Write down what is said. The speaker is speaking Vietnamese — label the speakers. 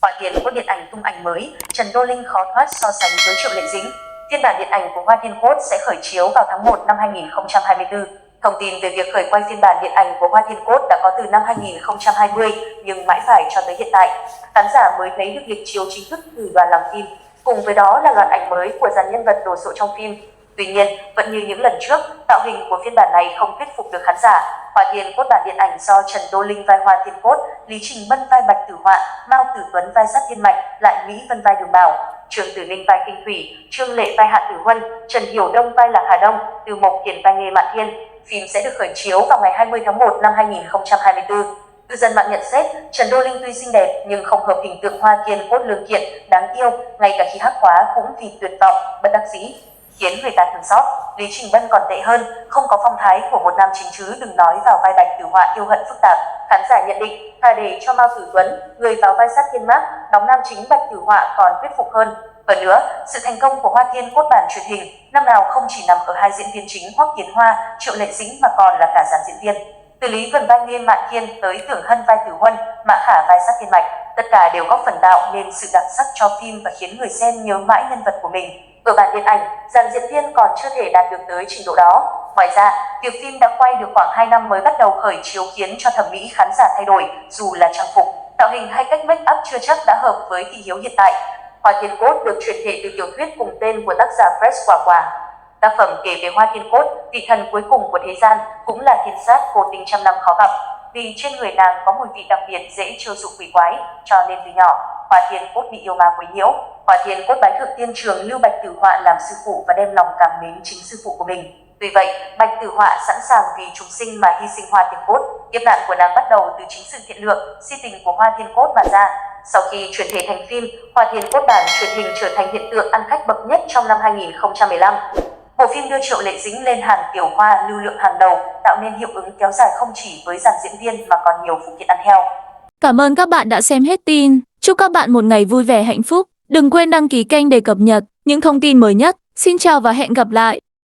Speaker 1: Hoa Thiên Cốt điện ảnh tung ảnh mới, Trần Đô Linh khó thoát so sánh với Triệu Lệ Dĩnh. Phiên bản điện ảnh của Hoa Thiên Cốt sẽ khởi chiếu vào tháng 1 năm 2024. Thông tin về việc khởi quay phiên bản điện ảnh của Hoa Thiên Cốt đã có từ năm 2020 nhưng mãi phải cho tới hiện tại, khán giả mới thấy được lịch chiếu chính thức từ đoàn làm phim. Cùng với đó là loạt ảnh mới của dàn nhân vật đồ sộ trong phim. Tuy nhiên, vẫn như những lần trước, tạo hình của phiên bản này không thuyết phục được khán giả. Hoa Thiên Cốt bản điện ảnh do Trần Đô Linh vai Hoa Thiên Cốt, Lý Trình Bân vai Bạch Tử Họa, Mao Tử Tuấn vai Sát Thiên Mạch, Lại Mỹ Vân vai Đường Bảo, Trương Tử Ninh vai Kinh Thủy, Trương Lệ vai Hạ Tử Huân, Trần Hiểu Đông vai Lạc Hà Đông, Từ Mộc Kiền vai Nghê Mạn Thiên. Phim sẽ được khởi chiếu vào ngày 20 tháng 1 năm 2024. Cư dân mạng nhận xét, Trần Đô Linh tuy xinh đẹp nhưng không hợp hình tượng Hoa Thiên Cốt lương thiện, đáng yêu, ngay cả khi hắc hóa cũng vì tuyệt vọng, bất đắc dĩ, khiến người ta thương xót. Lý Trình Bân còn tệ hơn, không có phong thái của một nam chính chứ đừng nói vào vai Bạch Tử Họa yêu hận phức tạp. Khán giả nhận định, thà để cho Mao Tử Tuấn, người vào vai Sát Thiên Mác, đóng nam chính Bạch Tử Họa còn thuyết phục hơn. Hơn nữa, sự thành công của Hoa Thiên Cốt bản truyền hình năm nào không chỉ nằm ở hai diễn viên chính Hoắc Kiến Hoa, Triệu Lệ Dĩnh mà còn là cả dàn diễn viên. Từ Lý Vân vai Nghê Mạn Thiên tới Tưởng Hân vai Tử Huân, Mã Khả vai Sát Thiên Mạch, tất cả đều góp phần tạo nên sự đặc sắc cho phim và khiến người xem nhớ mãi nhân vật của mình. Ở bản điện ảnh, dàn diễn viên còn chưa thể đạt được tới trình độ đó. Ngoài ra, việc phim đã quay được khoảng 2 năm mới bắt đầu khởi chiếu khiến cho thẩm mỹ khán giả thay đổi, dù là trang phục, tạo hình hay cách make up chưa chắc đã hợp với thị hiếu hiện tại. Hoa Thiên Cốt được chuyển thể từ tiểu thuyết cùng tên của tác giả Fresh Quả Quả. Tác phẩm kể về Hoa Thiên Cốt, vị thần cuối cùng của thế gian, cũng là thiên sát khổ tình trăm năm khó gặp. Vì trên người nàng có mùi vị đặc biệt dễ chiêu dụ quỷ quái, cho nên từ nhỏ, Hoa Thiên Cốt bị yêu ma quấy nhiễu. Hoa Thiên Cốt bái thượng tiên trường Lưu Bạch Tử Họa làm sư phụ và đem lòng cảm mến chính sư phụ của mình. Tuy vậy, Bạch Tử Họa sẵn sàng vì chúng sinh mà hy sinh Hoa Thiên Cốt. Kiếp nạn của nàng bắt đầu từ chính sự thiện lượng, si tình của Hoa Thiên Cốt mà ra. Sau khi chuyển thể thành phim, Hoa Thiên Cốt bản truyền hình trở thành hiện tượng ăn khách bậc nhất trong năm 2015. Bộ phim đưa Triệu Lệ Dĩnh lên hàng tiểu hoa lưu lượng hàng đầu, tạo nên hiệu ứng kéo dài không chỉ với dàn diễn viên mà còn nhiều phụ kiện ăn theo.
Speaker 2: Cảm ơn các bạn đã xem hết tin. Chúc các bạn một ngày vui vẻ hạnh phúc. Đừng quên đăng ký kênh để cập nhật những thông tin mới nhất. Xin chào và hẹn gặp lại.